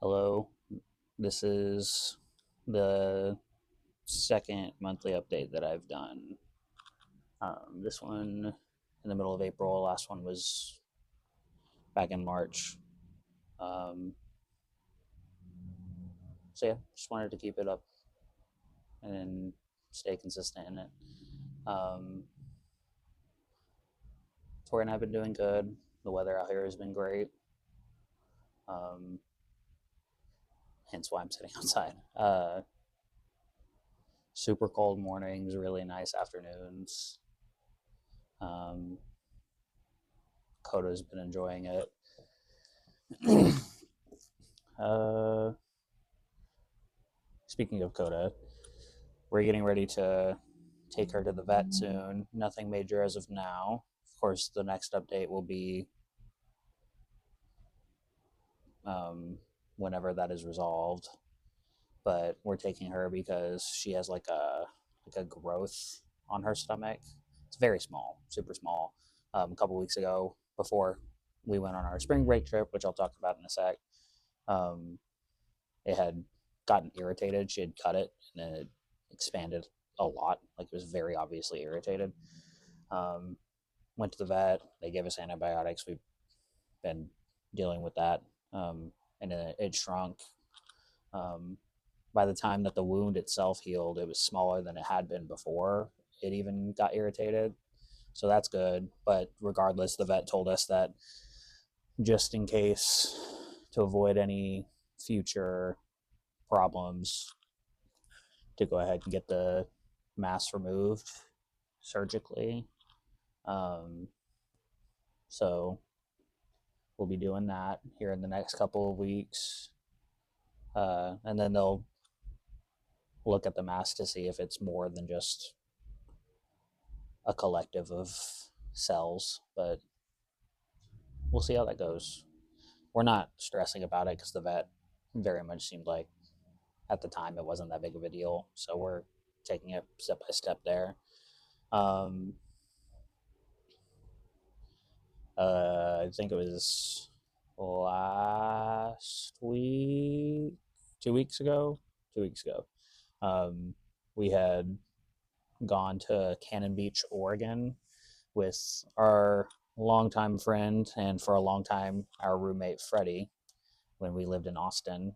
Hello, this is the second monthly update that I've done. This one in the middle of April, last one was back in March. Um, so, yeah, just wanted to keep it up and stay consistent in it. Um, Tori and I have been doing good. The weather out here has been great, um, hence why I'm sitting outside. Super cold mornings, really nice afternoons. Um, Coda's been enjoying it. uh, Speaking of Coda, we're getting ready to take her to the vet soon. Nothing major as of now. Of course, the next update will be um, whenever that is resolved. But we're taking her because she has like a growth on her stomach. It's very small, super small. A couple weeks ago, before we went on our spring break trip, which I'll talk about in a sec, um, it had gotten irritated. She had cut it, and then it expanded a lot. Like it was very obviously irritated. Um, Went to the vet. They gave us antibiotics. We've been dealing with that, and it shrunk. Um, by the time that the wound itself healed, it was smaller than it had been before. It even got irritated, so that's good. But regardless, the vet told us that just in case, to avoid any future problems, to go ahead and get the mass removed surgically. Um, so we'll be doing that here in the next couple of weeks. And then they'll look at the mass to see if it's more than just a collective of cells. But we'll see how that goes. We're not stressing about it because the vet very much seemed like at the time it wasn't that big of a deal. So we're taking it step by step there. Um, I think it was last week, 2 weeks ago, 2 weeks ago. Um, we had gone to Cannon Beach, Oregon with our longtime friend and for a long time our roommate Freddie when we lived in Austin.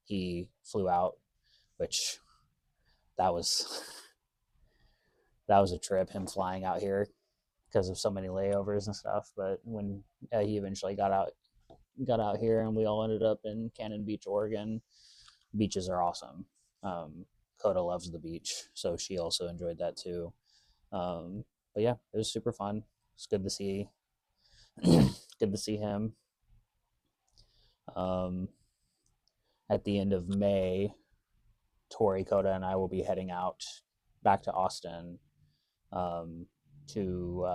He flew out, which that was that was a trip. Him flying out here because of so many layovers and stuff. But when he eventually got out here, and we all ended up in Cannon Beach, Oregon. Beaches are awesome. Coda loves the beach, so she also enjoyed that too. But yeah, it was super fun. It's good to see, good to see him. Um, at the end of May, Tori, Coda, and I will be heading out back to Austin um, to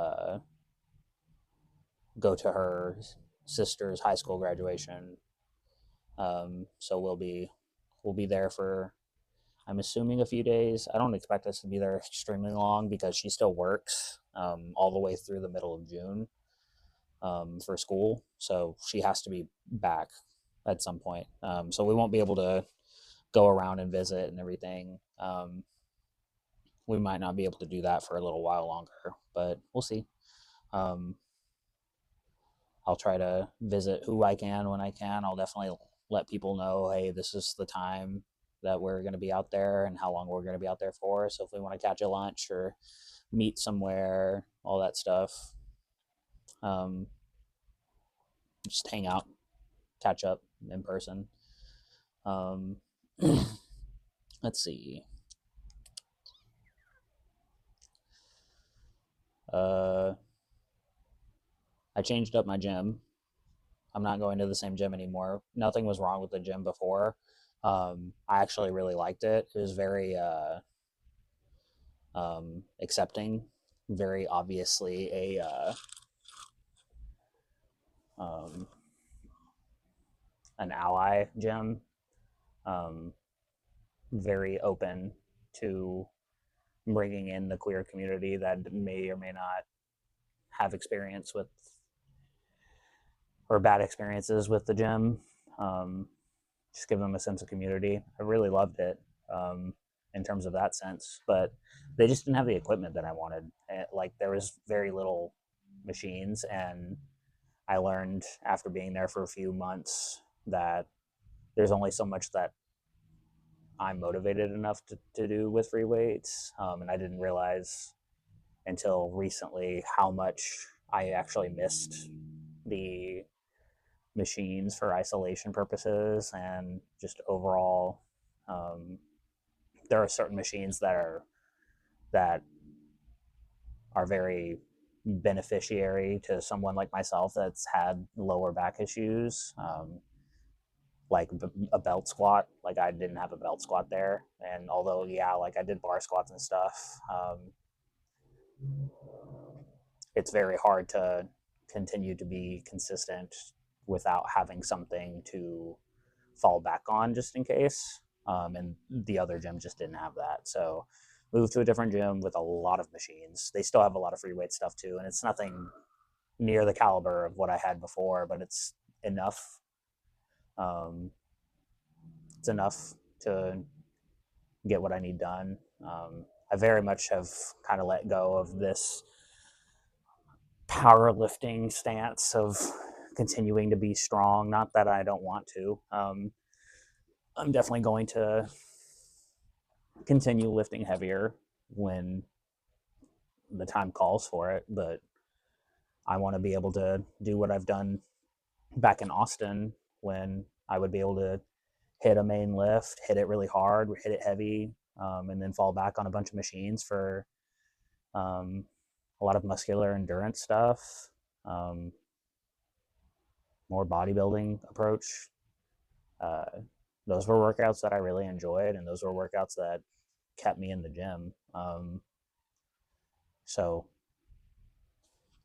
go to her sister's high school graduation. So we'll be there for, I'm assuming, a few days. I don't expect us to be there extremely long because she still works all the way through the middle of June for school. So she has to be back at some point. So we won't be able to go around and visit and everything. We might not be able to do that for a little while longer, but we'll see. Um, I'll try to visit who I can when I can. I'll definitely let people know, hey, this is the time that we're going to be out there and how long we're going to be out there for. So if we want to catch a lunch or meet somewhere, all that stuff, um, just hang out, catch up in person. Um, let's see. Uh, I changed up my gym. I'm not going to the same gym anymore. Nothing was wrong with the gym before. I actually really liked it. It was very accepting, very obviously um, an ally gym, um, very open to bringing in the queer community that may or may not have experience with or bad experiences with the gym. Um, just give them a sense of community. I really loved it in terms of that sense, but they just didn't have the equipment that I wanted. Like there was very little machines, and I learned after being there for a few months that there's only so much that I'm motivated enough to do with free weights, and I didn't realize until recently how much I actually missed the machines for isolation purposes and just overall. Um, there are certain machines that are very beneficiary to someone like myself that's had lower back issues, like a belt squat. Like I didn't have a belt squat there, and although yeah, like I did bar squats and stuff, it's very hard to continue to be consistent without having something to fall back on just in case. And the other gym just didn't have that. So moved to a different gym with a lot of machines. They still have a lot of free weight stuff too, and it's nothing near the caliber of what I had before, but it's enough. Um, it's enough to get what I need done. I very much have kind of let go of this powerlifting stance of continuing to be strong. Not that I don't want to. I'm definitely going to continue lifting heavier when the time calls for it, but I want to be able to do what I've done back in Austin when I would be able to hit a main lift, hit it really hard, hit it heavy, and then fall back on a bunch of machines for um, a lot of muscular endurance stuff, um, more bodybuilding approach. Uh, those were workouts that I really enjoyed, and those were workouts that kept me in the gym. So,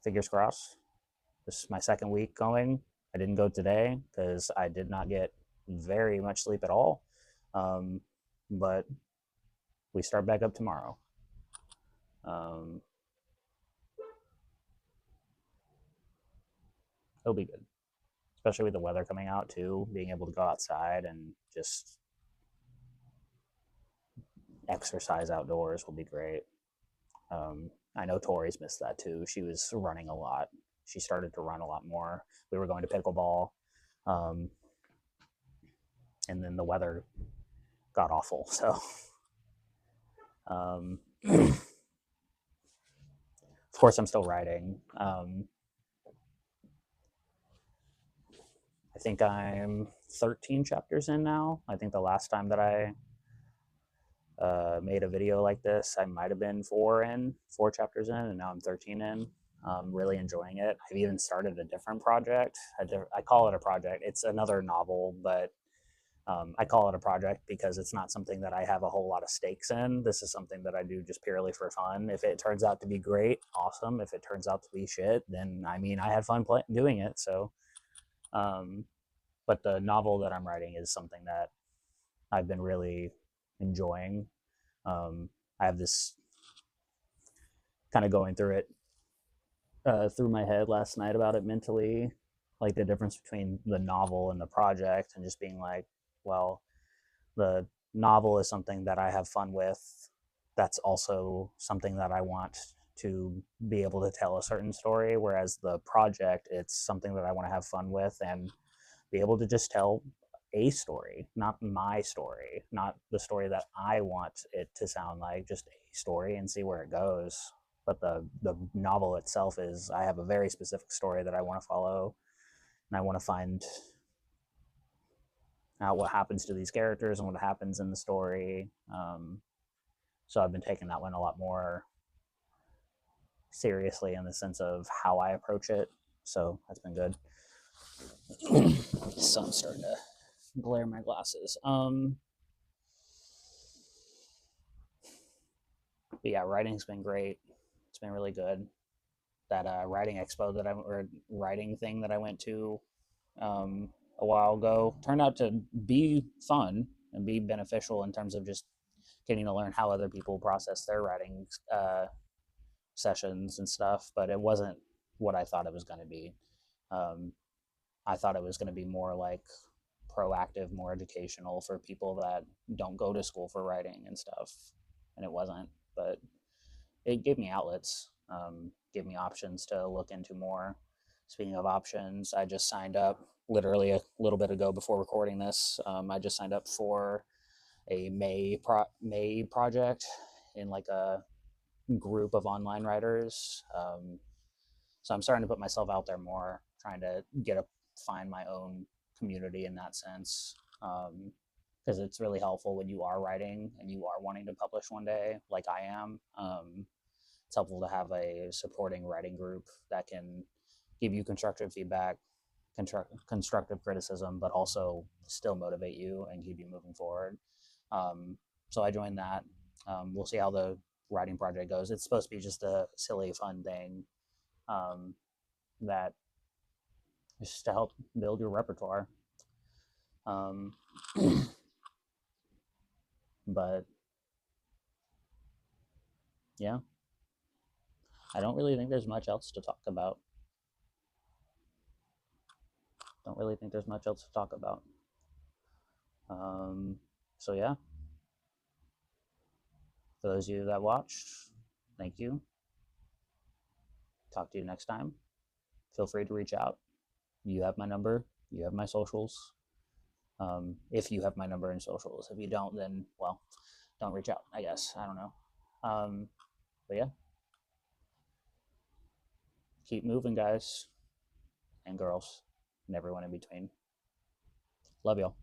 fingers crossed. This is my second week going. I didn't go today because I did not get very much sleep at all. Um, but we start back up tomorrow. Um, it'll be good, especially with the weather coming out too. Being able to go outside and just exercise outdoors will be great. I know Tori's missed that too. She was running a lot. She started to run a lot more. We were going to pickleball, um, and then the weather got awful. So, of course, I'm still riding. I think I'm 13 chapters in now. I think the last time that I made a video like this, I might have been 4 chapters in, and now I'm 13 in. Really enjoying it. I've even started a different project. I call it a project. It's another novel, but I call it a project because it's not something that I have a whole lot of stakes in. This is something that I do just purely for fun. If it turns out to be great, awesome. If it turns out to be shit, then I mean, I had fun doing it. So, um, but the novel that I'm writing is something that I've been really enjoying. I have this kind of going through it through my head last night about it mentally, like the difference between the novel and the project, and just being like, well, the novel is something that I have fun with. That's also something that I want to be able to tell a certain story. Whereas the project, it's something that I want to have fun with and be able to just tell a story, not my story, not the story that I want it to sound like, just a story and see where it goes. But the novel itself is, I have a very specific story that I want to follow, and I want to find out what happens to these characters and what happens in the story. So I've been taking that one a lot more seriously in the sense of how I approach it. So that's been good. The sun's starting to glare my glasses. But yeah, writing's been great. It's been really good. That writing expo that or writing thing that I went to um, a while ago turned out to be fun and be beneficial in terms of just getting to learn how other people process their writing sessions and stuff. But it wasn't what I thought it was going to be. Um, I thought it was going to be more like proactive, more educational for people that don't go to school for writing and stuff. And it wasn't, but it gave me outlets, gave me options to look into more. Speaking of options, I just signed up literally a little bit ago before recording this. I just signed up for a May project in like a group of online writers. So I'm starting to put myself out there more, trying to find my own community in that sense. Because it's really helpful when you are writing and you are wanting to publish one day, like I am. It's helpful to have a supporting writing group that can give you constructive feedback, constructive criticism, but also still motivate you and keep you moving forward. So I joined that. We'll see how the writing project goes. It's supposed to be just a silly, fun thing, that just to help build your repertoire. Um, but yeah, I don't really think there's much else to talk about. Don't really think there's much else to talk about. Um, so yeah, for those of you that watched, thank you. Talk to you next time. Feel free to reach out. You have my number. You have my socials. If you have my number and socials. If you don't, then, well, don't reach out, I guess. I don't know. But yeah, keep moving, guys and girls, and everyone in between. Love y'all.